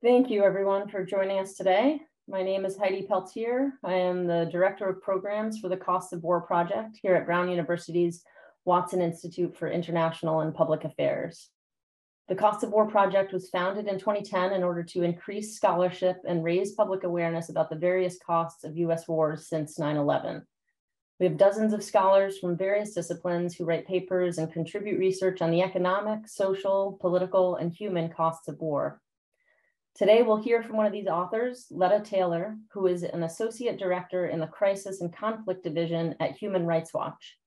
Thank you, everyone, for joining us today. My name is Heidi Peltier. I am the Director of Programs for the Costs of War project here at Brown University's Watson Institute for International and Public Affairs. The Costs of War project was founded in 2010 in order to increase scholarship and raise public awareness about the various costs of U.S. wars since 9/11. We have dozens of scholars from various disciplines who write papers and contribute research on the economic, social, political, and human costs of war. Today, we'll hear from one of these authors, Letta Tayler, who is an associate director in the Crisis and Conflict Division at Human Rights Watch.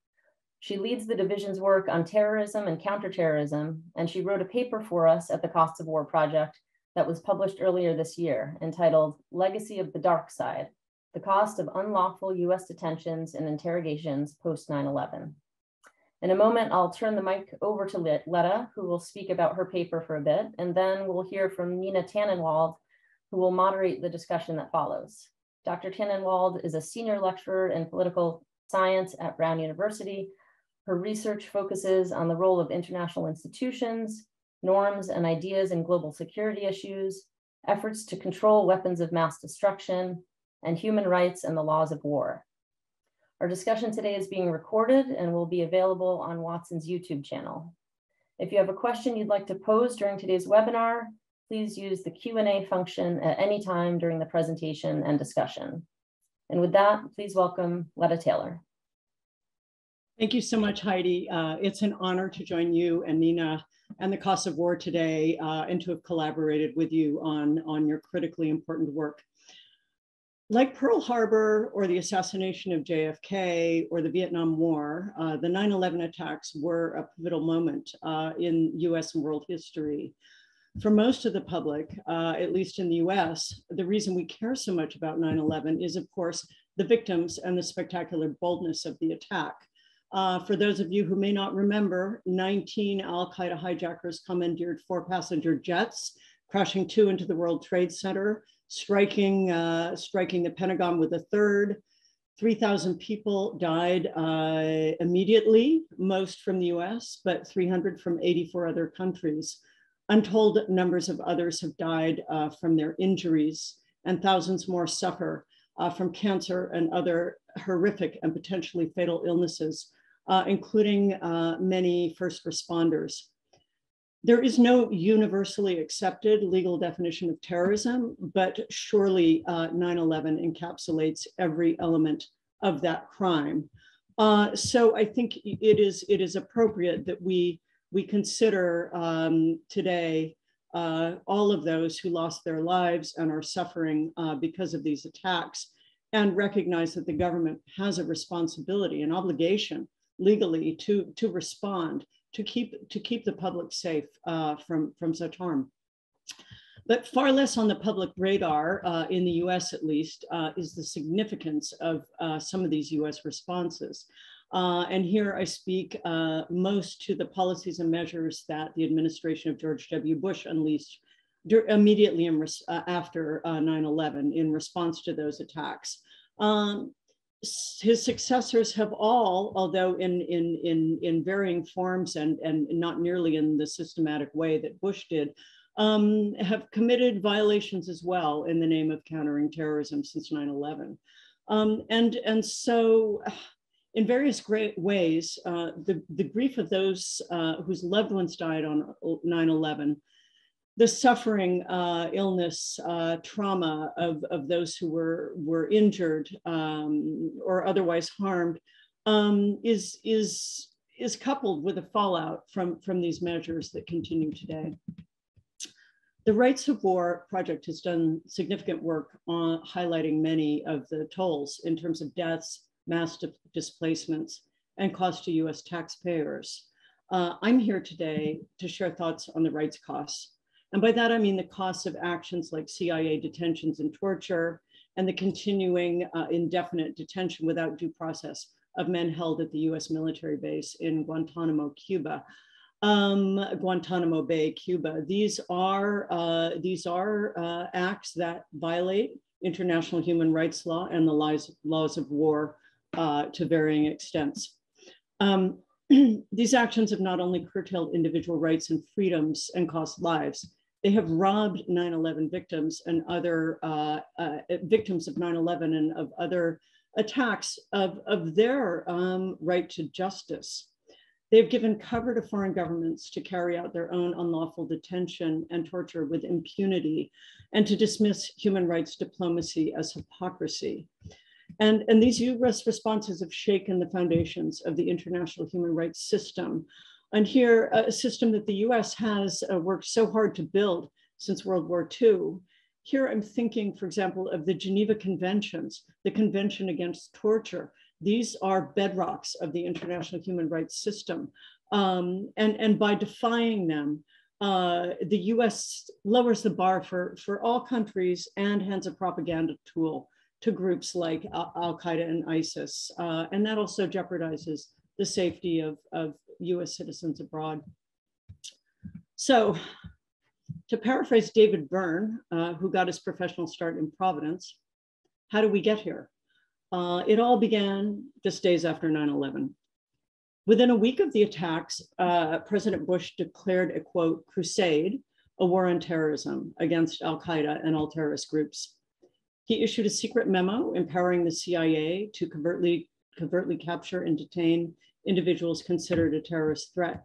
She leads the division's work on terrorism and counterterrorism, and she wrote a paper for us at the Costs of War project that was published earlier this year, entitled Legacy of the Dark Side: The Cost of Unlawful U.S. Detentions and Interrogations Post-9/11. In a moment, I'll turn the mic over to Letta, who will speak about her paper for a bit, and then we'll hear from Nina Tannenwald, who will moderate the discussion that follows. Dr. Tannenwald is a senior lecturer in political science at Brown University. Her research focuses on the role of international institutions, norms and ideas in global security issues, efforts to control weapons of mass destruction, and human rights and the laws of war. Our discussion today is being recorded and will be available on Watson's YouTube channel. If you have a question you'd like to pose during today's webinar, please use the Q&A function at any time during the presentation and discussion. And with that, please welcome Letta Tayler. Thank you so much, Heidi. It's an honor to join you and Nina and the Costs of War today and to have collaborated with you on your critically important work. Like Pearl Harbor or the assassination of JFK or the Vietnam War, the 9/11 attacks were a pivotal moment in US and world history. For most of the public, at least in the US, the reason we care so much about 9/11 is, of course, the victims and the spectacular boldness of the attack. For those of you who may not remember, 19 Al-Qaeda hijackers commandeered 4 passenger jets, crashing 2 into the World Trade Center, striking the Pentagon with a third. 3,000 people died immediately, most from the US, but 300 from 84 other countries. Untold numbers of others have died from their injuries, and thousands more suffer from cancer and other horrific and potentially fatal illnesses, including many first responders. There is no universally accepted legal definition of terrorism, but surely 9/11 encapsulates every element of that crime. So I think it is appropriate that we consider today all of those who lost their lives and are suffering because of these attacks, and recognize that the government has a responsibility, an obligation legally to respond, to keep the public safe from such harm. But far less on the public radar, in the US at least, is the significance of some of these US responses. And here I speak most to the policies and measures that the administration of George W. Bush unleashed immediately after 9/11 in response to those attacks. His successors have all, although in varying forms and not nearly in the systematic way that Bush did, have committed violations as well in the name of countering terrorism since 9/11. And so in various great ways, the grief of those whose loved ones died on 9/11, the suffering, illness, trauma of those who were injured or otherwise harmed is coupled with the fallout from these measures that continue today. The Rights of War project has done significant work on highlighting many of the tolls in terms of deaths, mass displacements, and cost to US taxpayers. I'm here today to share thoughts on the rights costs. And by that, I mean the costs of actions like CIA detentions and torture, and the continuing indefinite detention without due process of men held at the US military base in Guantanamo, Cuba. Guantanamo Bay, Cuba. These are acts that violate international human rights law and the laws of war to varying extents. These actions have not only curtailed individual rights and freedoms and cost lives, They have robbed 9/11 victims and other victims of 9/11 and of other attacks of their right to justice. They've given cover to foreign governments to carry out their own unlawful detention and torture with impunity, and to dismiss human rights diplomacy as hypocrisy. And these US responses have shaken the foundations of the international human rights system. And here, a system that the US has worked so hard to build since World War II. Here I'm thinking, for example, of the Geneva Conventions, the Convention Against Torture. These are bedrocks of the international human rights system. And by defying them, the US lowers the bar for all countries and hands a propaganda tool to groups like Al-Qaeda and ISIS. And that also jeopardizes the safety of US citizens abroad. So, to paraphrase David Byrne, who got his professional start in Providence, how did we get here? It all began just days after 9/11. Within a week of the attacks, President Bush declared a, quote, crusade, a war on terrorism against Al-Qaeda and all terrorist groups. He issued a secret memo empowering the CIA to covertly capture and detain individuals considered a terrorist threat.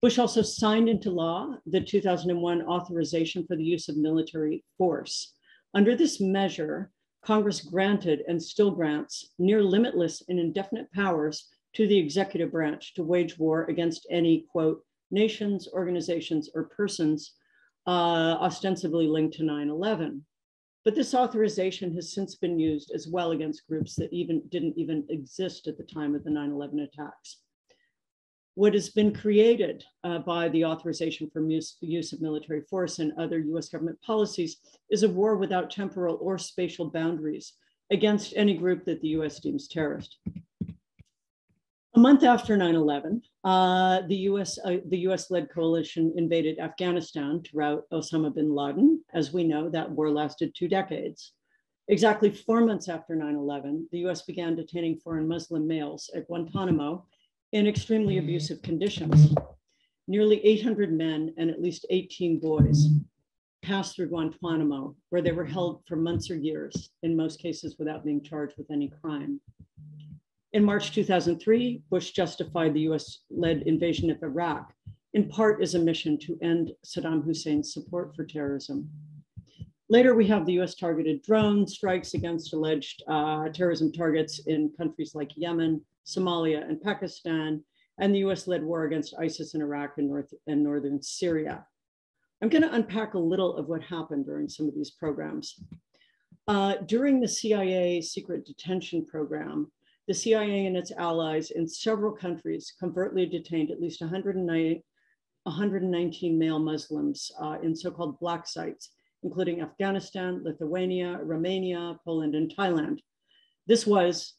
Bush also signed into law the 2001 Authorization for the Use of Military Force. Under this measure, Congress granted and still grants near limitless and indefinite powers to the executive branch to wage war against any, quote, nations, organizations, or persons ostensibly linked to 9/11. But this authorization has since been used as well against groups that didn't even exist at the time of the 9/11 attacks. What has been created by the Authorization for Use of Military Force and other US government policies is a war without temporal or spatial boundaries against any group that the US deems terrorist. A month after 9/11, the US-led coalition invaded Afghanistan to rout Osama bin Laden. As we know, that war lasted 2 decades. Exactly 4 months after 9/11, the US began detaining foreign Muslim males at Guantanamo in extremely abusive conditions. Nearly 800 men and at least 18 boys passed through Guantanamo, where they were held for months or years, in most cases without being charged with any crime. In March 2003, Bush justified the US-led invasion of Iraq, in part as a mission to end Saddam Hussein's support for terrorism. Later, we have the US targeted drone strikes against alleged terrorism targets in countries like Yemen, Somalia, and Pakistan, and the US-led war against ISIS in Iraq and northern Syria. I'm going to unpack a little of what happened during some of these programs. During the CIA secret detention program, the CIA and its allies in several countries covertly detained at least 119 male Muslims in so-called black sites, including Afghanistan, Lithuania, Romania, Poland, and Thailand. This was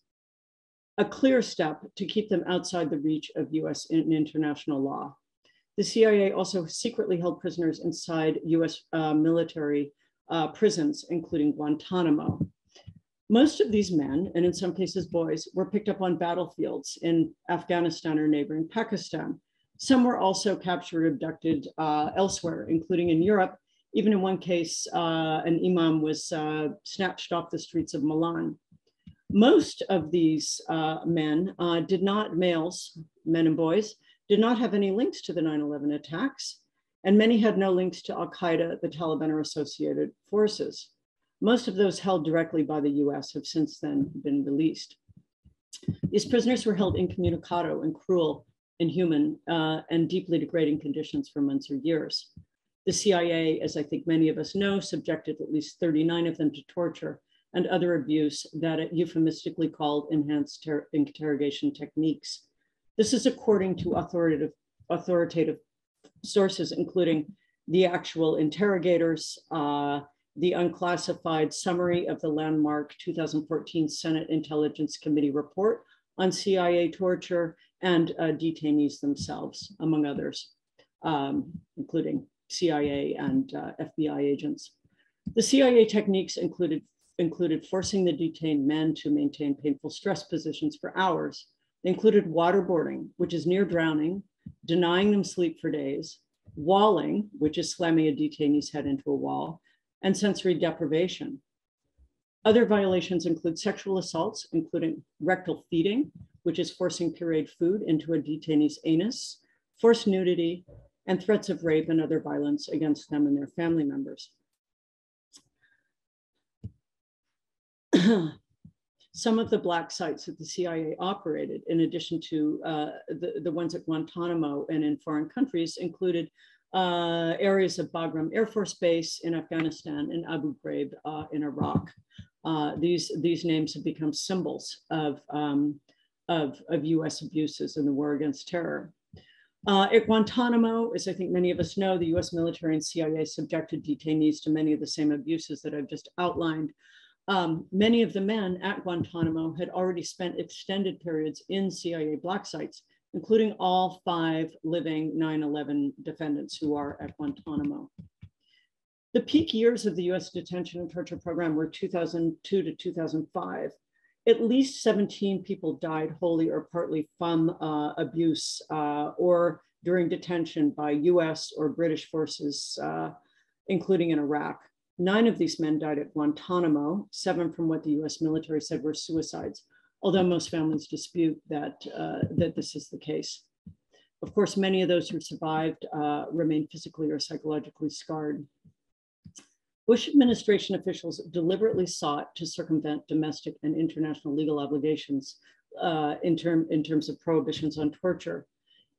a clear step to keep them outside the reach of US and international law. The CIA also secretly held prisoners inside US military prisons, including Guantanamo. Most of these men, and in some cases boys, were picked up on battlefields in Afghanistan or neighboring Pakistan. Some were also captured or abducted elsewhere, including in Europe. Even in one case, an imam was snatched off the streets of Milan. Most of these men males, men and boys, did not have any links to the 9/11 attacks, and many had no links to Al-Qaeda, the Taliban, or associated forces. Most of those held directly by the US have since then been released. These prisoners were held incommunicado in cruel, inhuman, and deeply degrading conditions for months or years. The CIA, as I think many of us know, subjected at least 39 of them to torture and other abuse that it euphemistically called enhanced interrogation techniques. This is according to authoritative sources, including the actual interrogators, the unclassified summary of the landmark 2014 Senate Intelligence Committee report on CIA torture, and detainees themselves, among others, including CIA and FBI agents. The CIA techniques included forcing the detained men to maintain painful stress positions for hours. They included waterboarding, which is near drowning, denying them sleep for days, walling, which is slamming a detainee's head into a wall, and sensory deprivation. Other violations include sexual assaults, including rectal feeding, which is forcing pureed food into a detainee's anus, forced nudity, and threats of rape and other violence against them and their family members. Some of the black sites that the CIA operated, in addition to the ones at Guantanamo and in foreign countries, included areas of Bagram Air Force Base in Afghanistan and Abu Ghraib in Iraq. These names have become symbols of U.S. abuses in the war against terror. At Guantanamo, as I think many of us know, the U.S. military and CIA subjected detainees to many of the same abuses that I've just outlined. Many of the men at Guantanamo had already spent extended periods in CIA black sites, including all 5 living 9/11 defendants who are at Guantanamo. The peak years of the U.S. detention and torture program were 2002 to 2005. At least 17 people died wholly or partly from abuse or during detention by U.S. or British forces, including in Iraq. 9 of these men died at Guantanamo, 7 from what the U.S. military said were suicides, although most families dispute that this is the case. Of course, many of those who survived remain physically or psychologically scarred. Bush administration officials deliberately sought to circumvent domestic and international legal obligations in terms of prohibitions on torture.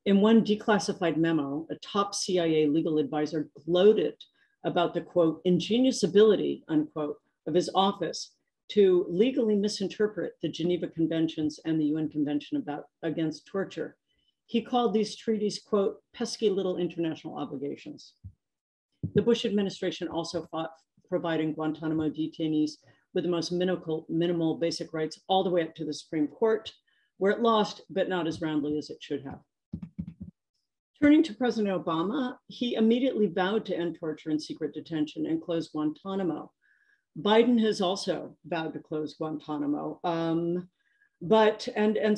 In one declassified memo, a top CIA legal advisor gloated about the, quote, ingenious ability, unquote, of his office to legally misinterpret the Geneva Conventions and the UN Convention against Torture. He called these treaties, quote, pesky little international obligations. The Bush administration also fought providing Guantanamo detainees with the most minimal basic rights all the way up to the Supreme Court, where it lost, but not as roundly as it should have. Turning to President Obama, he immediately vowed to end torture and secret detention and close Guantanamo. Biden has also vowed to close Guantanamo, and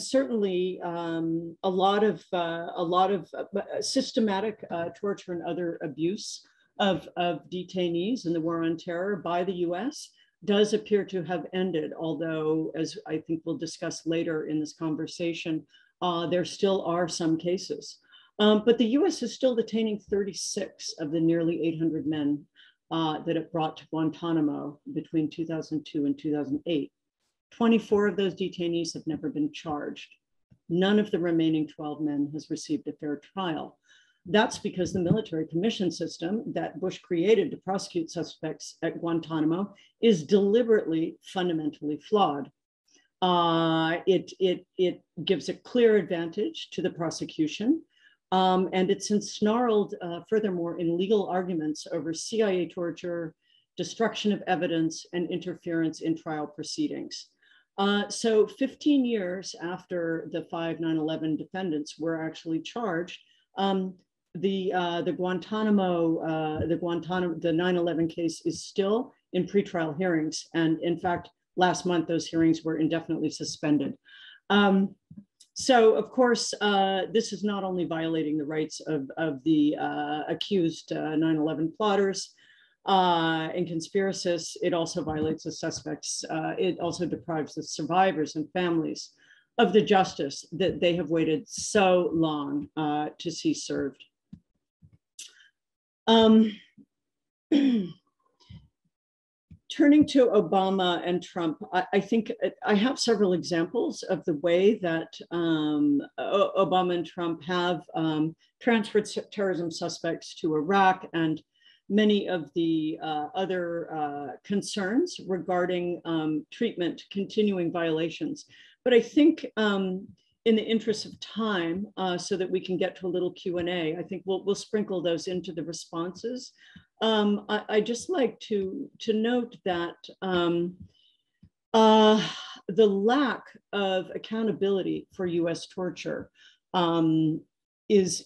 certainly a lot of systematic torture and other abuse of detainees in the war on terror by the U.S. does appear to have ended, although, as I think we'll discuss later in this conversation, there still are some cases. But the U.S. is still detaining 36 of the nearly 800 men that it brought to Guantanamo between 2002 and 2008. 24 of those detainees have never been charged. None of the remaining 12 men has received a fair trial. That's because the military commission system that Bush created to prosecute suspects at Guantanamo is deliberately fundamentally flawed. It gives a clear advantage to the prosecution. And it's ensnarled, furthermore, in legal arguments over CIA torture, destruction of evidence, and interference in trial proceedings. So 15 years after the 5 9/11 defendants were actually charged, the 9/11 case is still in pretrial hearings. And in fact, last month, those hearings were indefinitely suspended. So, of course, this is not only violating the rights of the accused 9/11 plotters and conspiracists, it also violates the suspects. It also deprives the survivors and families of the justice that they have waited so long to see served. Turning to Obama and Trump, I think I have several examples of the way that Obama and Trump have transferred terrorism suspects to Iraq and many of the other concerns regarding treatment, continuing violations. But I think in the interest of time, so that we can get to a little Q&A, I think we'll sprinkle those into the responses. I just like to note that the lack of accountability for U.S. torture is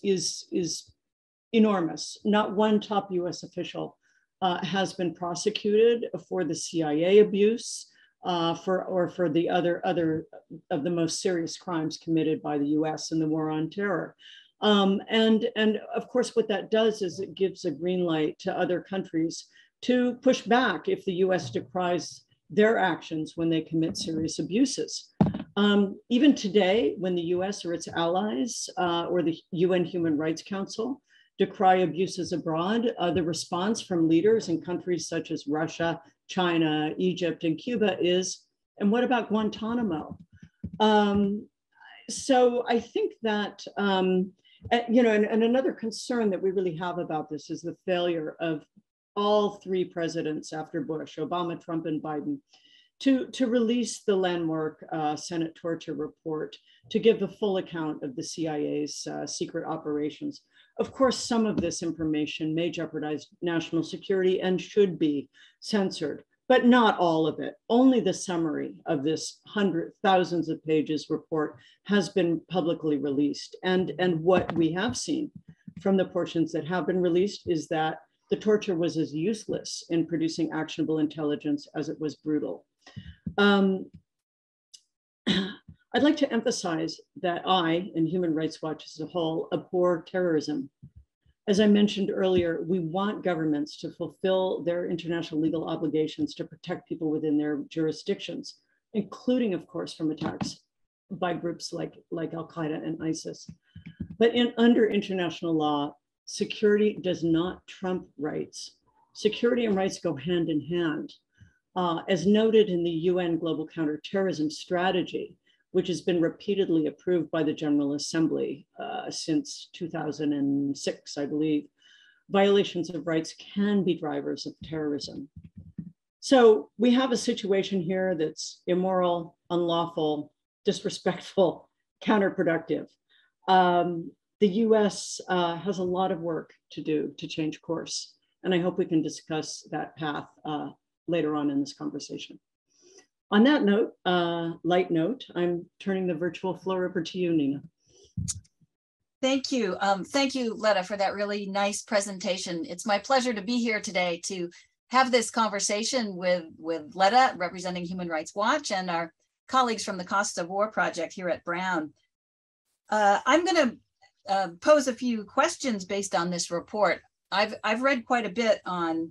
enormous. Not one top U.S. official has been prosecuted for the CIA abuse for the other of the most serious crimes committed by the U.S. in the war on terror. And of course, what that does is it gives a green light to other countries to push back if the US decries their actions when they commit serious abuses. Even today, when the US or its allies or the UN Human Rights Council decry abuses abroad, the response from leaders in countries such as Russia, China, Egypt, and Cuba is, and what about Guantanamo? So I think that, you know, and another concern that we really have about this is the failure of all three presidents after Bush, Obama, Trump, and Biden, to release the landmark Senate torture report to give a full account of the CIA's secret operations. Of course, some of this information may jeopardize national security and should be censored, but not all of it. Only the summary of this thousands of pages report has been publicly released. And what we have seen from the portions that have been released is that the torture was as useless in producing actionable intelligence as it was brutal. I'd like to emphasize that I, and Human Rights Watch as a whole, abhor terrorism. As I mentioned earlier, we want governments to fulfill their international legal obligations to protect people within their jurisdictions, including, of course, from attacks by groups like Al-Qaeda and ISIS. But under international law, security does not trump rights. Security and rights go hand in hand. As noted in the UN Global Counterterrorism Strategy, which has been repeatedly approved by the General Assembly since 2006, I believe, violations of rights can be drivers of terrorism. So we have a situation here that's immoral, unlawful, disrespectful, counterproductive. The US has a lot of work to do to change course, and I hope we can discuss that path later on in this conversation. On that note, light note, I'm turning the virtual floor over to you, Nina. Thank you. Thank you, Letta, for that really nice presentation. It's my pleasure to be here today to have this conversation with Letta, representing Human Rights Watch, and our colleagues from the Costs of War project here at Brown. I'm going to pose a few questions based on this report. I've read quite a bit on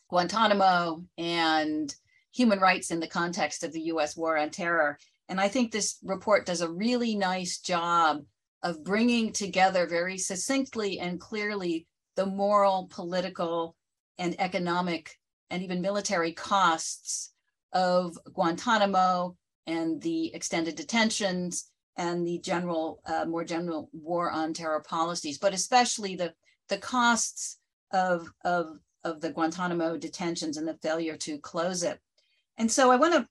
Guantanamo and human rights in the context of the US war on terror. And I think this report does a really nice job of bringing together very succinctly and clearly the moral, political, and economic, and even military costs of Guantanamo and the extended detentions and the more general war on terror policies, but especially the costs of the Guantanamo detentions and the failure to close it. And so I want to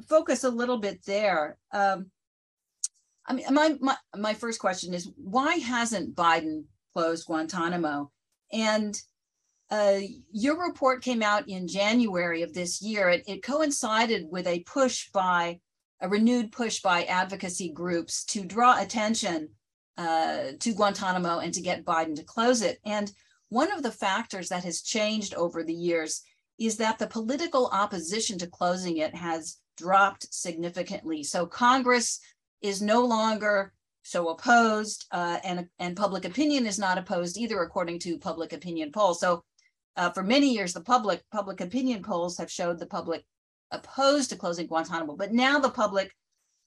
focus a little bit there. I mean, my first question is, why hasn't Biden closed Guantanamo? And your report came out in January of this year. It coincided with a renewed push by advocacy groups to draw attention to Guantanamo and to get Biden to close it. And one of the factors that has changed over the years is that the political opposition to closing it has dropped significantly. So Congress is no longer so opposed, and public opinion is not opposed either, according to public opinion polls. So for many years, the public opinion polls have showed the public opposed to closing Guantanamo, but now the public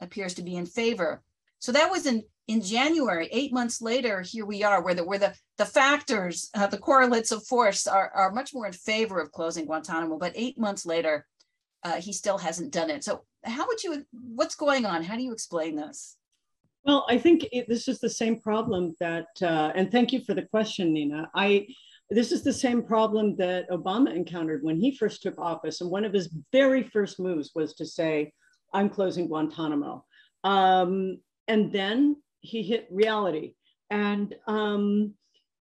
appears to be in favor. So that was in January. 8 months later, here we are, where the factors, the correlates of force are much more in favor of closing Guantanamo. But 8 months later, he still hasn't done it. So what's going on? How do you explain this? Well, I think this is the same problem that, and thank you for the question, Nina. This is the same problem that Obama encountered when he first took office. And one of his very first moves was to say, I'm closing Guantanamo. And then he hit reality. And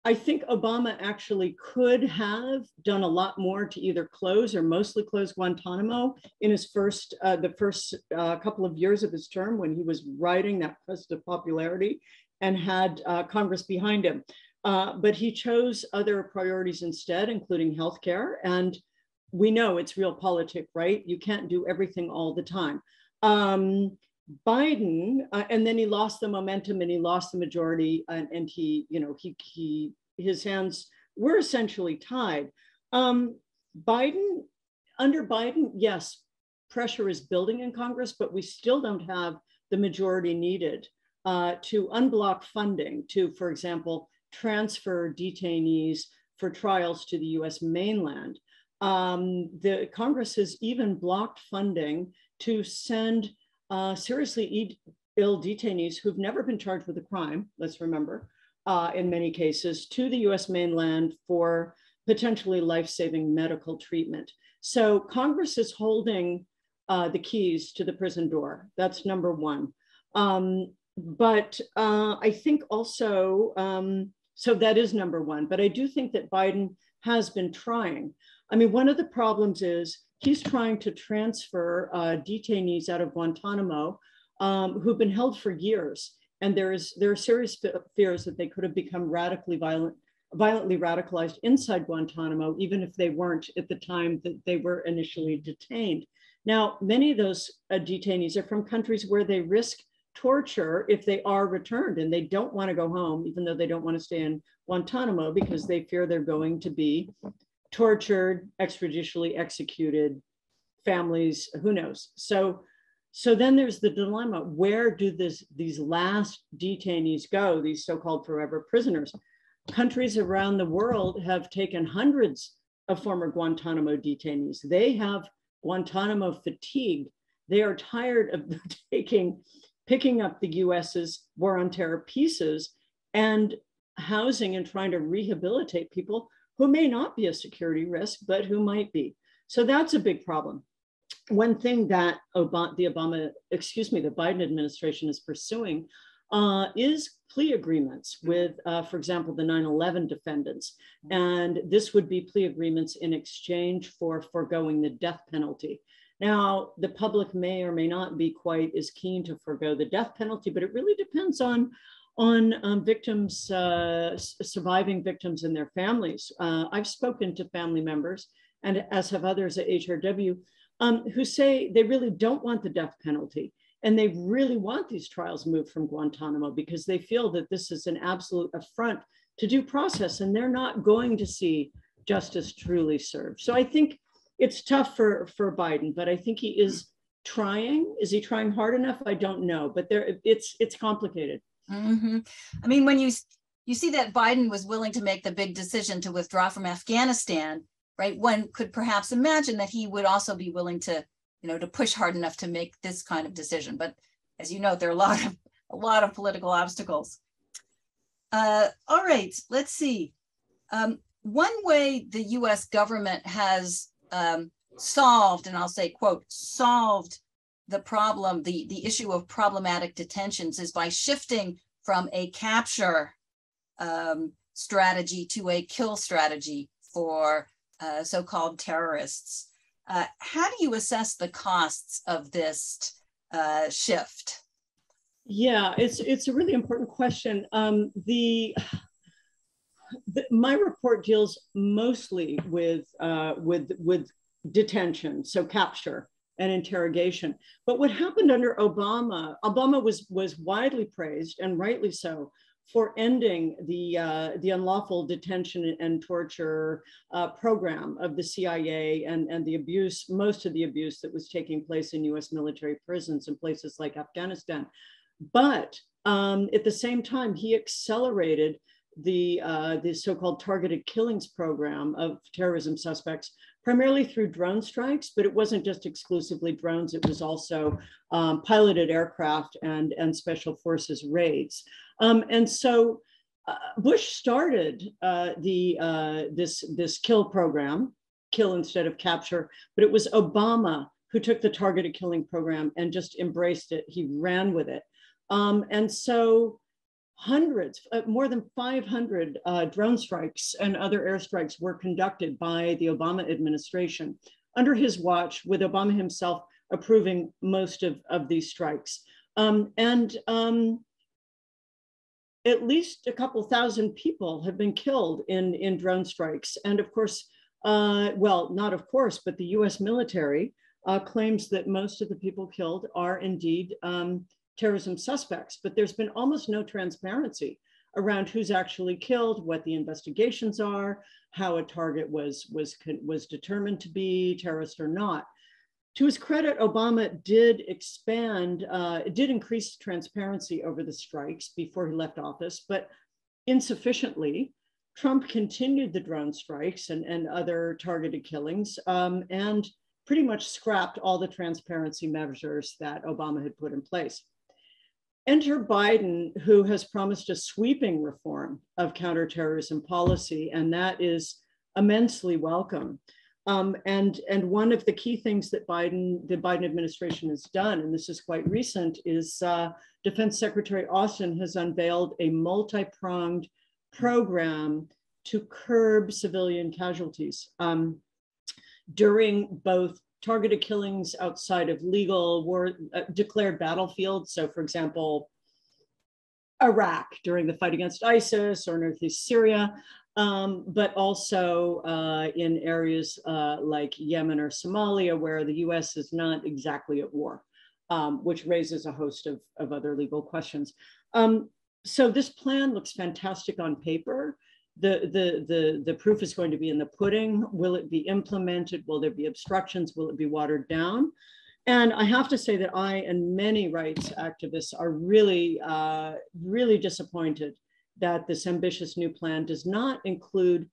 I think Obama actually could have done a lot more to either close or mostly close Guantanamo in his the first couple of years of his term, when he was riding that crest of popularity and had Congress behind him. But he chose other priorities instead, including healthcare. And we know it's realpolitik, right? You can't do everything all the time. Biden, and then he lost the momentum and he lost the majority, and his hands were essentially tied. Under Biden, yes, pressure is building in Congress, but we still don't have the majority needed to unblock funding to, for example, transfer detainees for trials to the US mainland. The Congress has even blocked funding to send seriously ill detainees who've never been charged with a crime, let's remember, in many cases, to the US mainland for potentially life-saving medical treatment. So Congress is holding the keys to the prison door. That's number one. But I think also, so that is number one, but I do think that Biden has been trying. I mean, one of the problems is he's trying to transfer detainees out of Guantanamo who've been held for years. And there are serious fears that they could have become violently radicalized inside Guantanamo, even if they weren't at the time that they were initially detained. Now, many of those detainees are from countries where they risk torture if they are returned, and they don't want to go home, even though they don't want to stay in Guantanamo because they fear they're going to be tortured, extrajudicially executed, families, who knows. So then there's the dilemma, where do these last detainees go, these so-called forever prisoners? Countries around the world have taken hundreds of former Guantanamo detainees. They have Guantanamo fatigue. They are tired of picking up the US's war on terror pieces and housing and trying to rehabilitate people who may not be a security risk, but who might be. So that's a big problem. One thing that the Biden administration is pursuing is plea agreements with, for example, the 9/11 defendants. And this would be plea agreements in exchange for foregoing the death penalty. Now, the public may or may not be quite as keen to forego the death penalty, but it really depends on victims, surviving victims and their families. I've spoken to family members, and as have others at HRW, who say they really don't want the death penalty. And they really want these trials moved from Guantanamo because they feel that this is an absolute affront to due process, and they're not going to see justice truly served. So I think it's tough for Biden, but I think he is trying. Is he trying hard enough? I don't know, but it's complicated. Mm-hmm. I mean, when you see that Biden was willing to make the big decision to withdraw from Afghanistan, right? One could perhaps imagine that he would also be willing to, to push hard enough to make this kind of decision. But as you know, there are a lot of political obstacles. All right, let's see. One way the U.S. government has solved, and I'll say, quote, solved the problem, the issue of problematic detentions is by shifting from a capture strategy to a kill strategy for so-called terrorists. How do you assess the costs of this shift? Yeah, it's a really important question. My report deals mostly with detention, so capture and interrogation. But what happened under Obama was widely praised, and rightly so, for ending the unlawful detention and torture program of the CIA and the abuse, most of the abuse that was taking place in US military prisons in places like Afghanistan. But at the same time, he accelerated the so-called targeted killings program of terrorism suspects, primarily through drone strikes, but it wasn't just exclusively drones. It was also piloted aircraft and special forces raids. And so Bush started this kill program, kill instead of capture, but it was Obama who took the targeted killing program and just embraced it. He ran with it. And so hundreds, more than 500 drone strikes and other airstrikes were conducted by the Obama administration under his watch, with Obama himself approving most of these strikes. At least a couple thousand people have been killed in drone strikes. And of course, well, not of course, but the US military claims that most of the people killed are indeed terrorism suspects, but there's been almost no transparency around who's actually killed, what the investigations are, how a target was determined to be terrorist or not. To his credit, Obama did increase transparency over the strikes before he left office, but insufficiently. Trump continued the drone strikes and other targeted killings, and pretty much scrapped all the transparency measures that Obama had put in place. Enter Biden, who has promised a sweeping reform of counterterrorism policy, and that is immensely welcome. And one of the key things that the Biden administration has done, and this is quite recent, is Defense Secretary Austin has unveiled a multi-pronged program to curb civilian casualties during both targeted killings outside of legal war declared battlefields. So for example, Iraq during the fight against ISIS or Northeast Syria, but also in areas like Yemen or Somalia, where the US is not exactly at war, which raises a host of other legal questions. So this plan looks fantastic on paper. The proof is going to be in the pudding. Will it be implemented? Will there be obstructions? Will it be watered down? And I have to say that I and many rights activists are really, really disappointed that this ambitious new plan does not include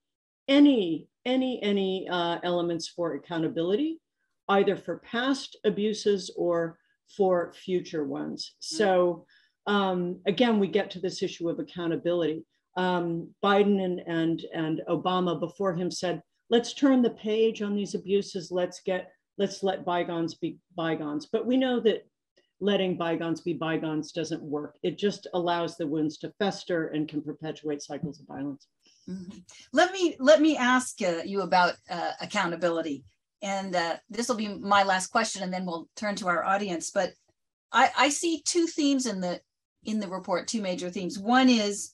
any elements for accountability, either for past abuses or for future ones. So again, we get to this issue of accountability. Biden and Obama before him said, let's turn the page on these abuses. Let's let bygones be bygones. But we know that letting bygones be bygones doesn't work. It just allows the wounds to fester and can perpetuate cycles of violence. Mm-hmm. Let me ask you about accountability. And this will be my last question, and then we'll turn to our audience. But I see two themes in the report, two major themes. One is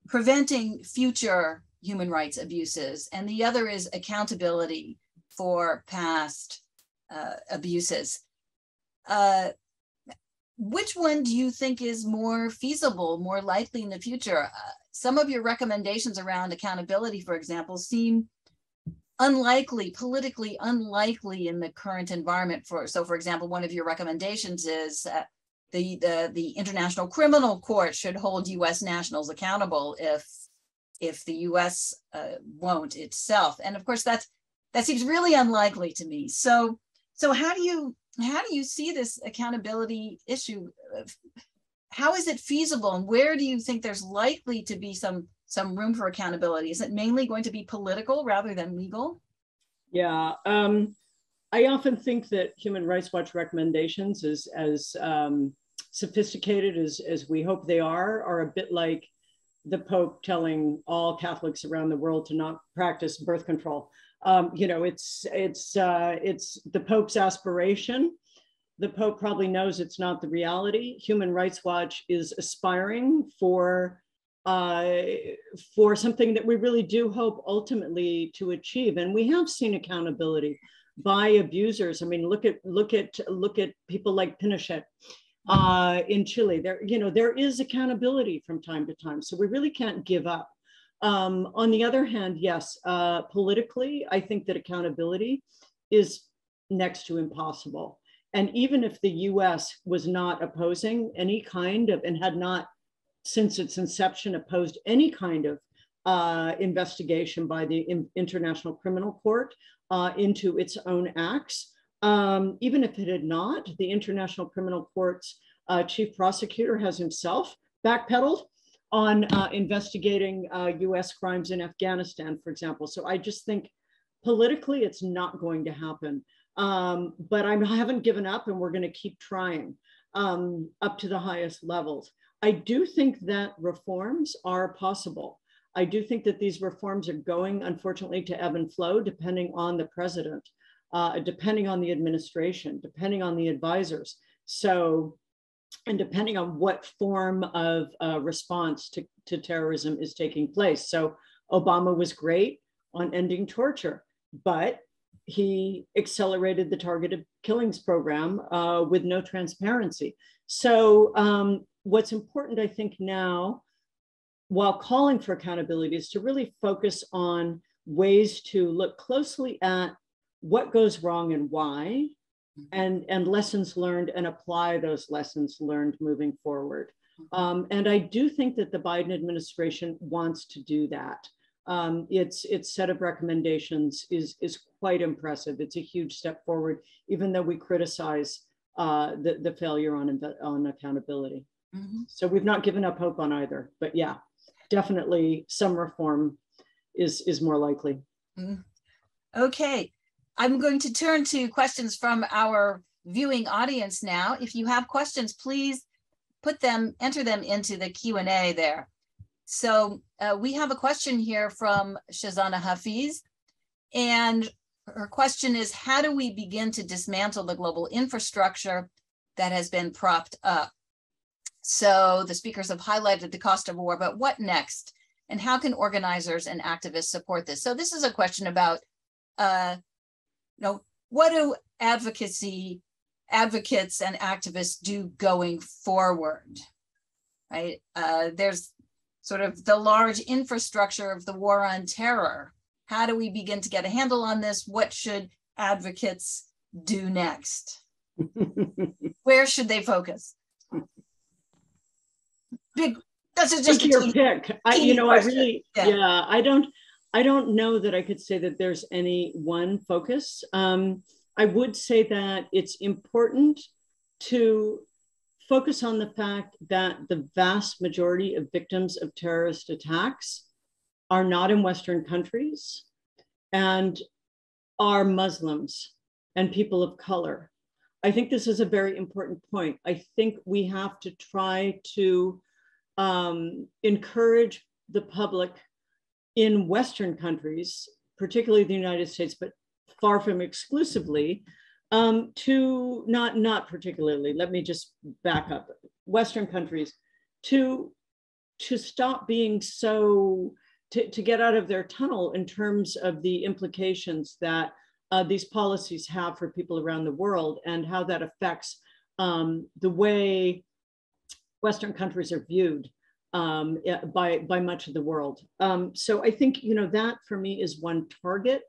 preventing future human rights abuses, and the other is accountability for past abuses. Which one do you think is more feasible, more likely in the future? Some of your recommendations around accountability, for example, seem unlikely, politically unlikely in the current environment. So for example, one of your recommendations is the International Criminal Court should hold US nationals accountable if the US won't itself. And of course, that seems really unlikely to me. So how do you see this accountability issue? How is it feasible, and where do you think there's likely to be some room for accountability? Is it mainly going to be political rather than legal? Yeah, I often think that Human Rights Watch recommendations, as sophisticated as we hope they are a bit like the Pope telling all Catholics around the world to not practice birth control. You know, it's the Pope's aspiration. The Pope probably knows it's not the reality. Human Rights Watch is aspiring for something that we really do hope ultimately to achieve. And we have seen accountability by abusers. I mean, look at people like Pinochet in Chile. There is accountability from time to time. So we really can't give up. On the other hand, yes, politically, I think that accountability is next to impossible. And even if the US was not opposing any kind of, and had not since its inception opposed any kind of investigation by the International Criminal Court into its own acts, even if it had not, the International Criminal Court's chief prosecutor has himself backpedaled on investigating US crimes in Afghanistan, for example. So I just think politically it's not going to happen. But I haven't given up, and we're going to keep trying up to the highest levels. I do think that reforms are possible. I do think that these reforms are going, unfortunately, to ebb and flow depending on the president, depending on the administration, depending on the advisors. So, and depending on what form of response to terrorism is taking place. So Obama was great on ending torture, but he accelerated the targeted killings program with no transparency. So what's important, I think, now, while calling for accountability, is to really focus on ways to look closely at what goes wrong and why, and lessons learned, and apply those lessons learned moving forward. And I do think that the Biden administration wants to do that. Its set of recommendations is quite impressive. It's a huge step forward, even though we criticize the failure on accountability. So we've not given up hope on either, but yeah, definitely some reform is more likely. Okay, I'm going to turn to questions from our viewing audience now. If you have questions, please enter them into the Q&A there. So we have a question here from Shazana Hafiz, and her question is, how do we begin to dismantle the global infrastructure that has been propped up? So the speakers have highlighted the cost of war, but what next? And how can organizers and activists support this? So this is a question about, what do advocates and activists do going forward, right? There's sort of the large infrastructure of the war on terror. How do we begin to get a handle on this? What should advocates do next? Where should they focus? That's just your pick. I don't know that I could say that there's any one focus. I would say that it's important to focus on the fact that the vast majority of victims of terrorist attacks are not in Western countries and are Muslims and people of color. I think this is a very important point. I think we have to try to encourage the public in Western countries, particularly the United States, but far from exclusively, to not particularly, let me just back up, Western countries, to stop being so, to get out of their tunnel in terms of the implications that these policies have for people around the world, and how that affects the way Western countries are viewed by much of the world. So I think, that for me is one target,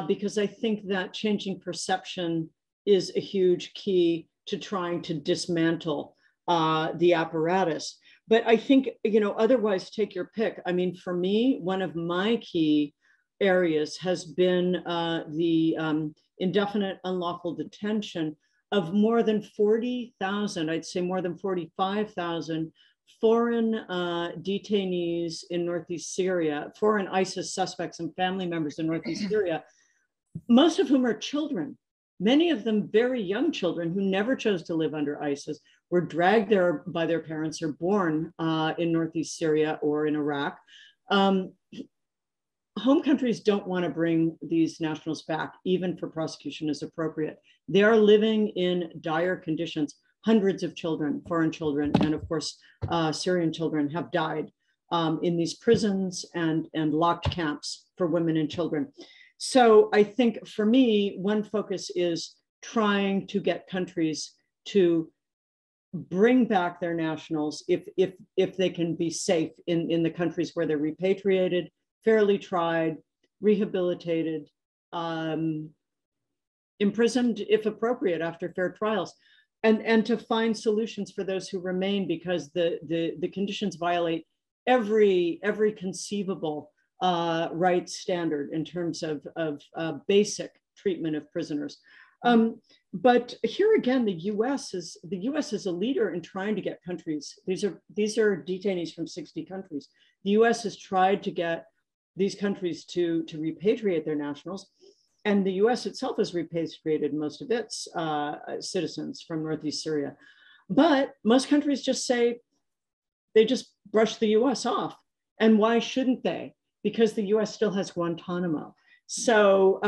because I think that changing perception is a huge key to trying to dismantle the apparatus. But I think, otherwise, take your pick. I mean, for me, one of my key areas has been the indefinite unlawful detention of more than 40,000, I'd say more than 45,000 foreign detainees in Northeast Syria, foreign ISIS suspects and family members in Northeast Syria, most of whom are children, many of them very young children who never chose to live under ISIS, were dragged there by their parents or born in Northeast Syria or in Iraq. Home countries don't want to bring these nationals back, even for prosecution as appropriate. They are living in dire conditions. Hundreds of children, foreign children, and of course, Syrian children have died in these prisons and locked camps for women and children. So I think for me, one focus is trying to get countries to bring back their nationals if they can be safe in the countries where they're repatriated, fairly tried, rehabilitated, imprisoned if appropriate after fair trials, and to find solutions for those who remain, because the conditions violate every conceivable rights standard in terms of basic treatment of prisoners. But here again, the U.S. is a leader in trying to get countries. These are detainees from 60 countries. The U.S. has tried to get these countries to repatriate their nationals, and the U.S. itself has repatriated most of its citizens from Northeast Syria. But most countries just say, they just brush the U.S. off. And why shouldn't they? Because the U.S. still has Guantanamo. So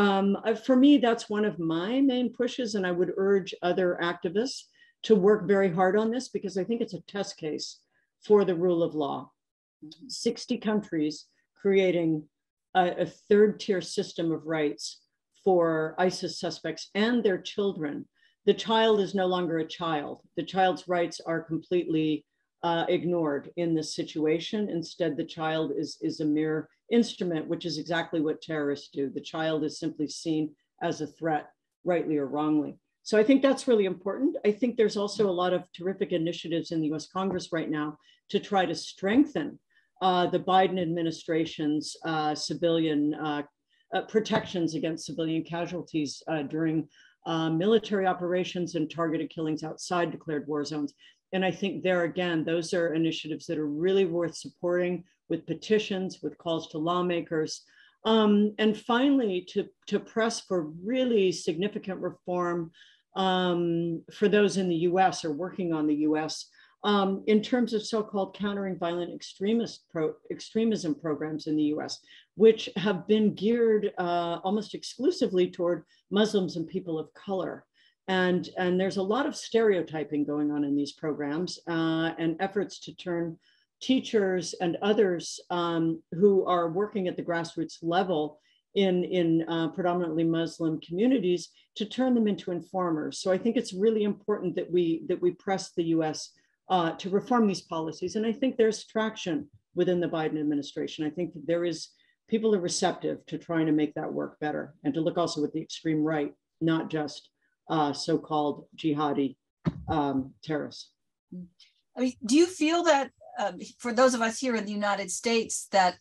for me, that's one of my main pushes, and I would urge other activists to work very hard on this, because I think it's a test case for the rule of law. 60 countries creating a third-tier system of rights for ISIS suspects and their children. The child is no longer a child. The child's rights are completely ignored in this situation. Instead, the child is a mere instrument, which is exactly what terrorists do. The child is simply seen as a threat, rightly or wrongly. So I think that's really important. I think there's also a lot of terrific initiatives in the US Congress right now to try to strengthen the Biden administration's civilian protections against civilian casualties during military operations and targeted killings outside declared war zones. And I think there again, those are initiatives that are really worth supporting with petitions, with calls to lawmakers. And finally, to press for really significant reform for those in the US or working on the US in terms of so-called countering violent extremism programs in the US, which have been geared almost exclusively toward Muslims and people of color. And there's a lot of stereotyping going on in these programs and efforts to turn teachers and others who are working at the grassroots level in predominantly Muslim communities to turn them into informers. So I think it's really important that we press the US to reform these policies. And I think there's traction within the Biden administration. I think that people are receptive to trying to make that work better and to look also at the extreme right, not just so-called jihadi terrorists. I mean, do you feel that for those of us here in the United States that,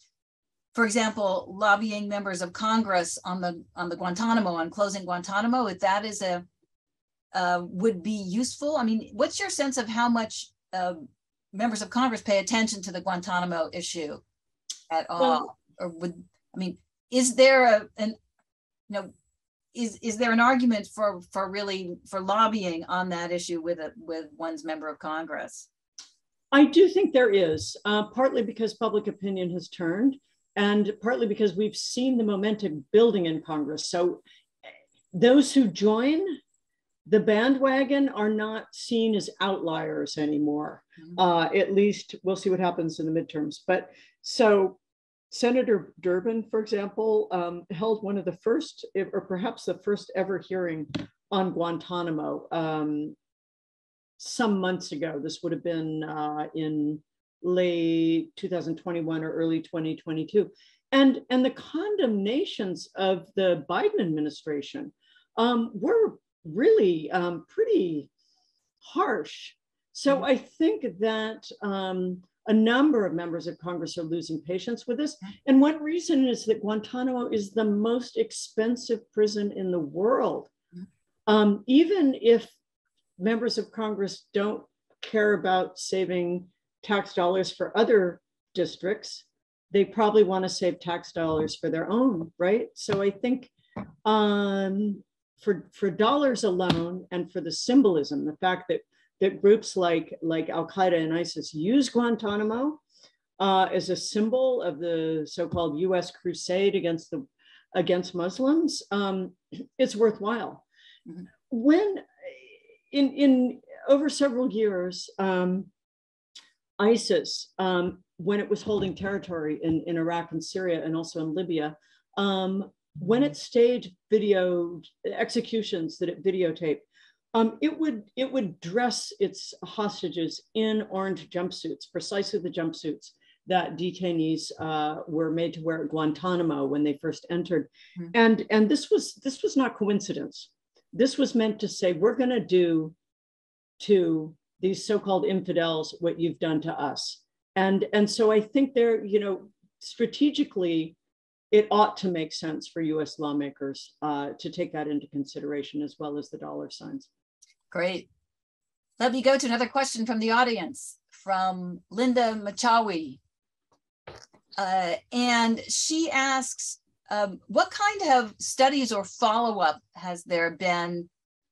for example, lobbying members of Congress on the Guantanamo, on closing Guantanamo, if that is would be useful? I mean, what's your sense of how much members of Congress pay attention to the Guantanamo issue at all? Or is there is there an argument for lobbying on that issue with one's member of Congress? I do think there is, partly because public opinion has turned, and partly because we've seen the momentum building in Congress. So those who join the bandwagon are not seen as outliers anymore. At least we'll see what happens in the midterms. But so Senator Durbin, for example, held one of the first, or perhaps the first ever hearing on Guantanamo some months ago. This would have been in late 2021 or early 2022. And the condemnations of the Biden administration were really pretty harsh. So I think that a number of members of Congress are losing patience with this. And one reason is that Guantanamo is the most expensive prison in the world. Even if members of Congress don't care about saving tax dollars for other districts, they probably want to save tax dollars for their own, right? So I think for dollars alone and for the symbolism, the fact that groups like Al-Qaeda and ISIS use Guantanamo as a symbol of the so-called US crusade against Muslims, it's worthwhile. When in over several years, ISIS, when it was holding territory in Iraq and Syria and also in Libya, when it staged video executions that it videotaped, it would dress its hostages in orange jumpsuits, precisely the jumpsuits that detainees were made to wear at Guantanamo when they first entered. And this was not coincidence. This was meant to say, we're going to do to these so-called infidels what you've done to us. And so I think strategically, it ought to make sense for US lawmakers to take that into consideration, as well as the dollar signs. Great. Let me go to another question from the audience, from Linda Machawi. And she asks, what kind of studies or follow-up has there been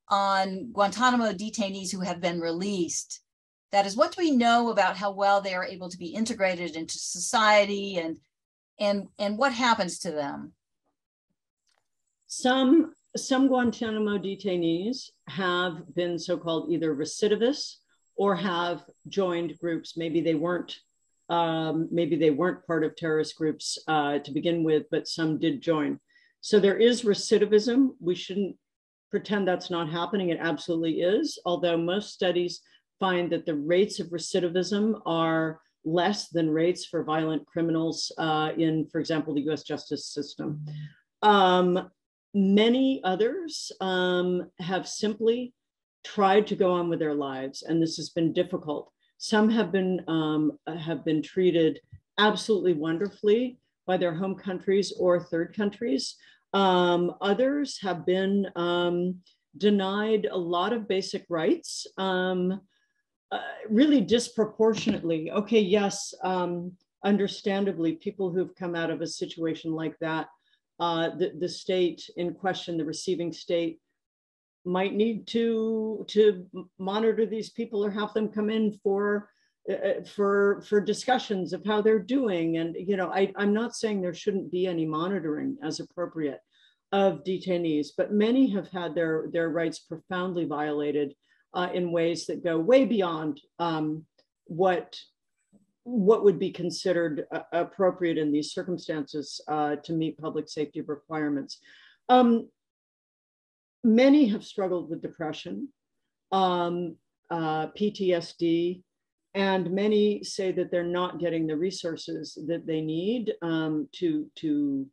on Guantanamo detainees who have been released? That is, what do we know about how well they are able to be integrated into society, and what happens to them? Some Guantanamo detainees have been so-called either recidivists or have joined groups. Maybe they weren't part of terrorist groups to begin with, but some did join. So there is recidivism. We shouldn't pretend that's not happening. It absolutely is, although most studies find that the rates of recidivism are less than rates for violent criminals in, for example, the US justice system. Many others have simply tried to go on with their lives, and this has been difficult. Some have been treated absolutely wonderfully by their home countries or third countries. Others have been denied a lot of basic rights, really disproportionately. Okay, yes, understandably, people who've come out of a situation like that, the state in question, the receiving state, might need to monitor these people or have them come in for discussions of how they're doing. And I'm not saying there shouldn't be any monitoring as appropriate of detainees, but many have had their rights profoundly violated in ways that go way beyond what would be considered appropriate in these circumstances to meet public safety requirements. Many have struggled with depression, PTSD, and many say that they're not getting the resources that they need to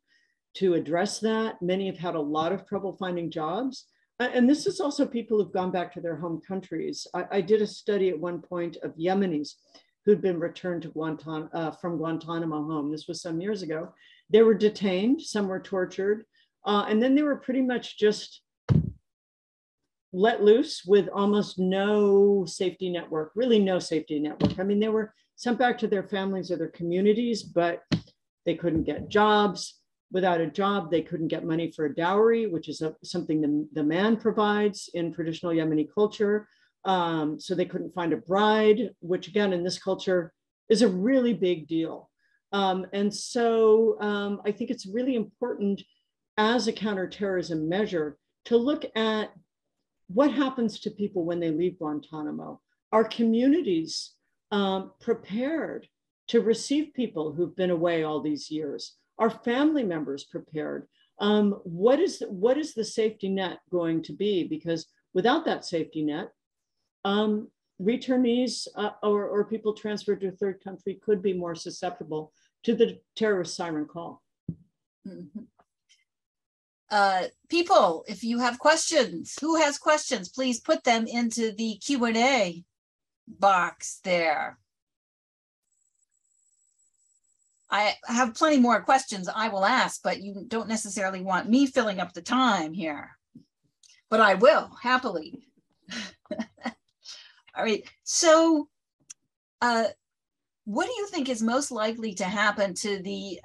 address that. Many have had a lot of trouble finding jobs. And this is also people who've gone back to their home countries. I did a study at one point of Yemenis who'd been returned to from Guantanamo home. This was some years ago. They were detained, some were tortured, and then they were pretty much just let loose with almost no safety network, really no safety network. I mean, they were sent back to their families or their communities, but they couldn't get jobs. Without a job, they couldn't get money for a dowry, which is something the man provides in traditional Yemeni culture. So they couldn't find a bride, which again, in this culture is a really big deal. And so I think it's really important as a counterterrorism measure to look at what happens to people when they leave Guantanamo. Are communities prepared to receive people who've been away all these years? Are family members prepared? What is the safety net going to be? Because without that safety net, returnees or people transferred to a third country could be more susceptible to the terrorist siren call. Mm-hmm. People, if you have questions, who has questions, please put them into the Q&A box there. I have plenty more questions I will ask, but you don't necessarily want me filling up the time here, but I will happily. All right, so what do you think is most likely to happen to the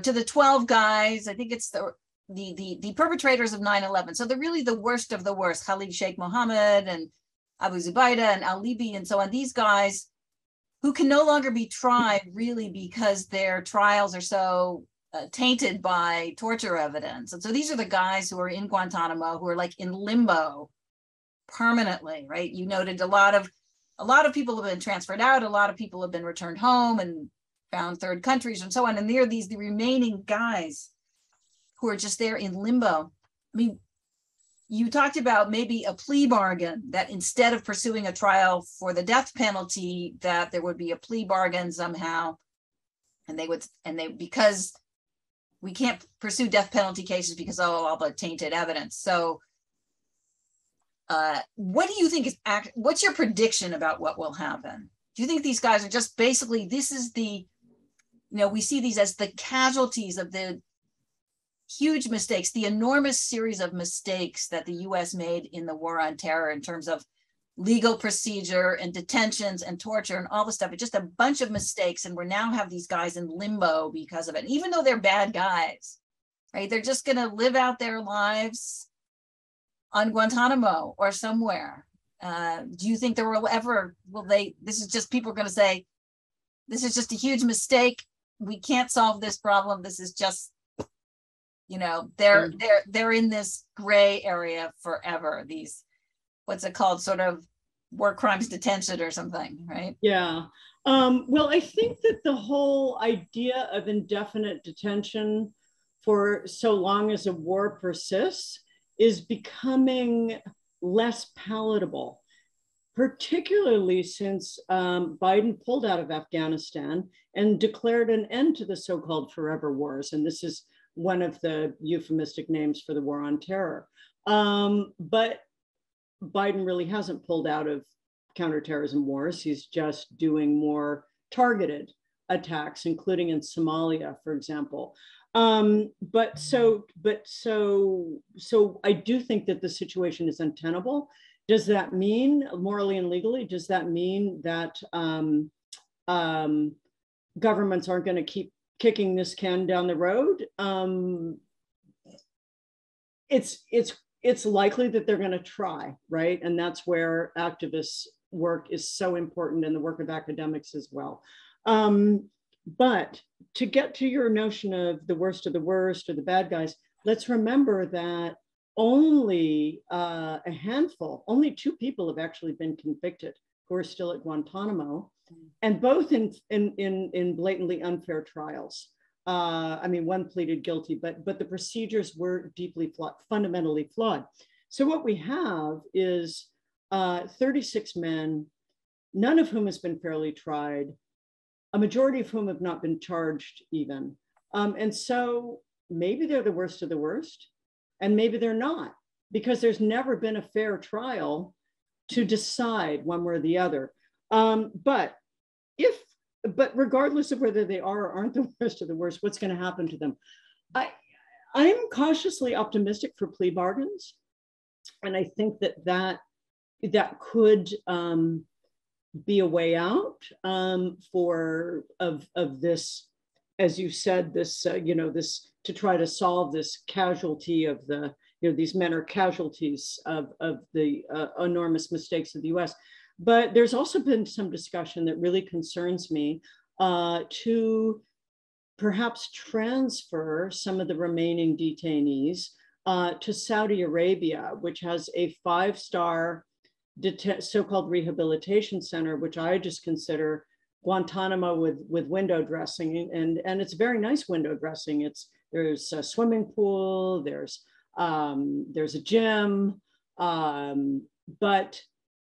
to the 12 guys? I think it's the perpetrators of 9/11. So they're really the worst of the worst. Khalid Sheikh Mohammed and Abu Zubaydah and Al-Libi and so on. These guys who can no longer be tried really because their trials are so tainted by torture evidence. And so these are the guys who are in Guantanamo who are like in limbo permanently, right? You noted a lot of people have been transferred out. A lot of people have been returned home and found third countries and so on. And there are the remaining guys who are just there in limbo. I mean, you talked about maybe a plea bargain, that instead of pursuing a trial for the death penalty, that there would be a plea bargain somehow. And because we can't pursue death penalty cases because of all the tainted evidence. So what do you think is, what's your prediction about what will happen? Do you think these guys are just basically, this is the, we see these as the casualties of the huge mistakes, the enormous series of mistakes that the US made in the war on terror in terms of legal procedure and detentions and torture and all the stuff. It's just a bunch of mistakes. And we now have these guys in limbo because of it. Even though they're bad guys, right? They're just going to live out their lives on Guantanamo or somewhere. Do you think there this is just, people are going to say, this is just a huge mistake. We can't solve this problem. This is just, they're in this gray area forever. These, what's it called? Sort of war crimes detention or something, right? Yeah. Well, I think that the whole idea of indefinite detention for so long as a war persists is becoming less palatable, particularly since Biden pulled out of Afghanistan and declared an end to the so-called forever wars. And this is one of the euphemistic names for the war on terror. But Biden really hasn't pulled out of counterterrorism wars. He's just doing more targeted attacks, including in Somalia, for example. So I do think that the situation is untenable. Does that mean, morally and legally, does that mean that governments aren't going to keep kicking this can down the road? It's likely that they're going to try, right? And that's where activists' work is so important, and the work of academics as well. But to get to your notion of the worst or the bad guys, let's remember that only a handful, only 2 people have actually been convicted who are still at Guantanamo, and both in blatantly unfair trials. I mean, one pleaded guilty, but the procedures were deeply flawed, fundamentally flawed. So what we have is 36 men, none of whom has been fairly tried, a majority of whom have not been charged even. And so maybe they're the worst of the worst, and maybe they're not, because there's never been a fair trial to decide one way or the other. But regardless of whether they are or aren't the worst of the worst, what's going to happen to them? I'm cautiously optimistic for plea bargains, and I think that could be a way out of this, as you said, this this, to try to solve this casualty of the, these men are casualties of the enormous mistakes of the U.S. But there's also been some discussion that really concerns me to perhaps transfer some of the remaining detainees to Saudi Arabia, which has a 5-star so-called rehabilitation center, which I just consider Guantanamo with window dressing, and it's very nice window dressing. There's a swimming pool, there's a gym, but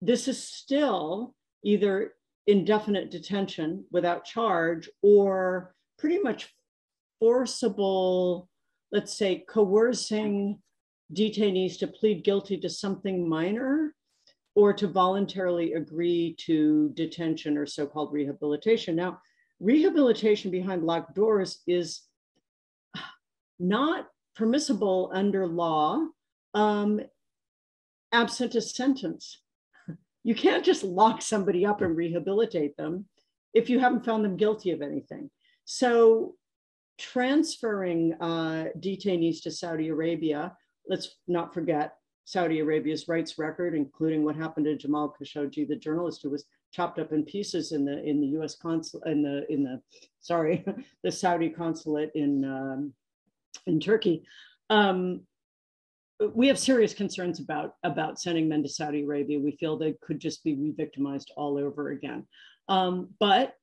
this is still either indefinite detention without charge or pretty much forcible, let's say, coercing detainees to plead guilty to something minor or to voluntarily agree to detention or so-called rehabilitation. Now, rehabilitation behind locked doors is not permissible under law, absent a sentence. You can't just lock somebody up and rehabilitate them if you haven't found them guilty of anything. So transferring detainees to Saudi Arabia, let's not forget Saudi Arabia's rights record, including what happened to Jamal Khashoggi, the journalist who was chopped up in pieces in the U.S. consulate the Saudi consulate in Turkey. We have serious concerns about sending men to Saudi Arabia. We feel they could just be re-victimized all over again. But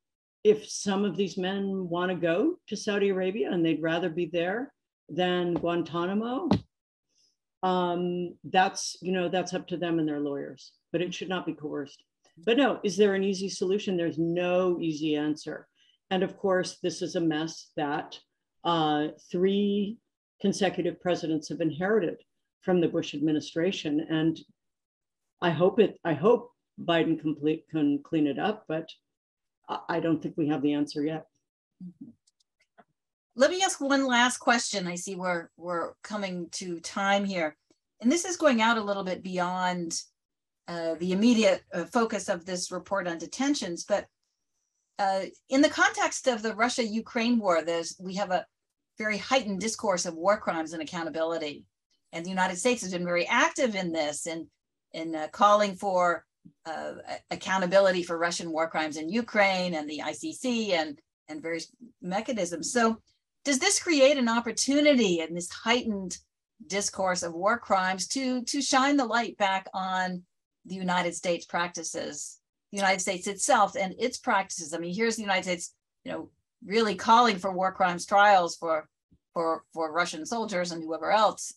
if some of these men want to go to Saudi Arabia and they'd rather be there than Guantanamo, that's up to them and their lawyers, but it should not be coerced. But no, is there an easy solution? There's no easy answer. And of course, this is a mess that 3 consecutive presidents have inherited from the Bush administration. And I hope Biden can clean it up, but I don't think we have the answer yet. Let me ask one last question. I see we're coming to time here. And this is going out a little bit beyond the immediate focus of this report on detentions, but in the context of the Russia-Ukraine war, we have a very heightened discourse of war crimes and accountability. And the United States has been very active in this, in calling for accountability for Russian war crimes in Ukraine and the ICC and various mechanisms. So does this create an opportunity in this heightened discourse of war crimes to shine the light back on the United States practices, the United States itself and its practices? I mean, here's the United States, really calling for war crimes trials for for Russian soldiers and whoever else.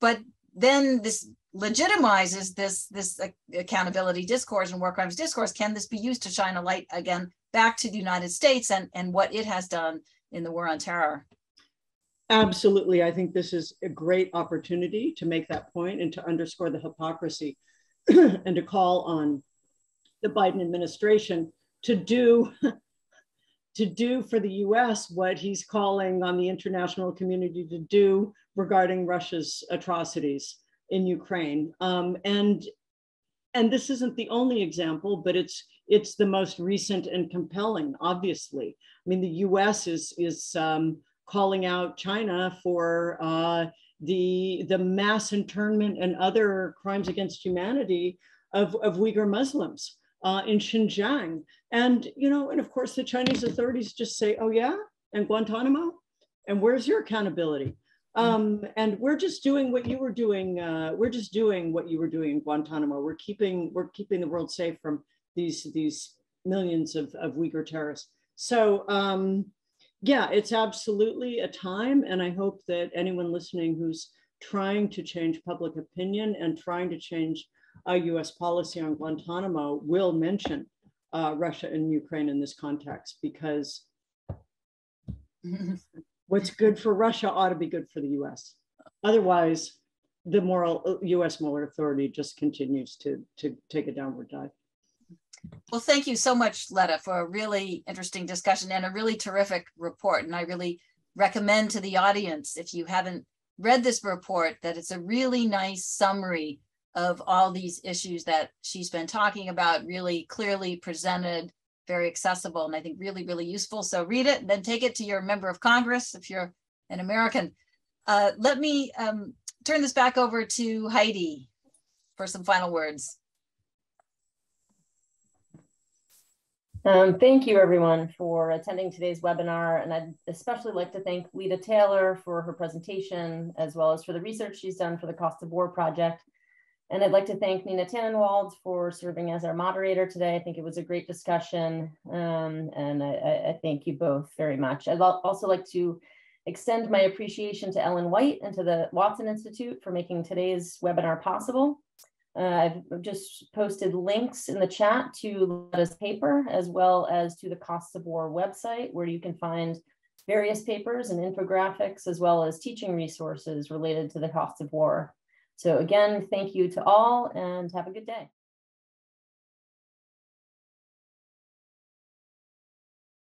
But then this legitimizes this accountability discourse and war crimes discourse. Can this be used to shine a light again back to the United States and what it has done in the war on terror? Absolutely. I think this is a great opportunity to make that point and to underscore the hypocrisy and to call on the Biden administration to do for the US what he's calling on the international community to do regarding Russia's atrocities in Ukraine. And this isn't the only example, but it's the most recent and compelling, obviously. I mean, the US is calling out China for the mass internment and other crimes against humanity of Uyghur Muslims in Xinjiang. And, and of course the Chinese authorities just say, oh yeah, and Guantanamo? And where's your accountability? And we're just doing what you were doing. We're just doing what you were doing in Guantanamo. We're keeping the world safe from these millions of Uyghur terrorists. So yeah, it's absolutely a time. And I hope that anyone listening who's trying to change public opinion and trying to change US policy on Guantanamo will mention Russia and Ukraine in this context, because what's good for Russia ought to be good for the US. Otherwise, the US moral authority just continues to take a downward dive. Well, thank you so much, Letta, for a really interesting discussion and a really terrific report. And I really recommend to the audience, if you haven't read this report, that it's a really nice summary of all these issues that she's been talking about, really clearly presented, very accessible, and I think really, really useful. So read it and then take it to your member of Congress if you're an American. Let me turn this back over to Heidi for some final words. Thank you, everyone, for attending today's webinar. And I'd especially like to thank Letta Tayler for her presentation, as well as for the research she's done for the Costs of War project. And I'd like to thank Nina Tannenwald for serving as our moderator today. I think it was a great discussion, and I thank you both very much. I'd also like to extend my appreciation to Ellen White and to the Watson Institute for making today's webinar possible. I've just posted links in the chat to Letta's paper, as well as to the Costs of War website, where you can find various papers and infographics, as well as teaching resources related to the Costs of War. So again, thank you to all and have a good day.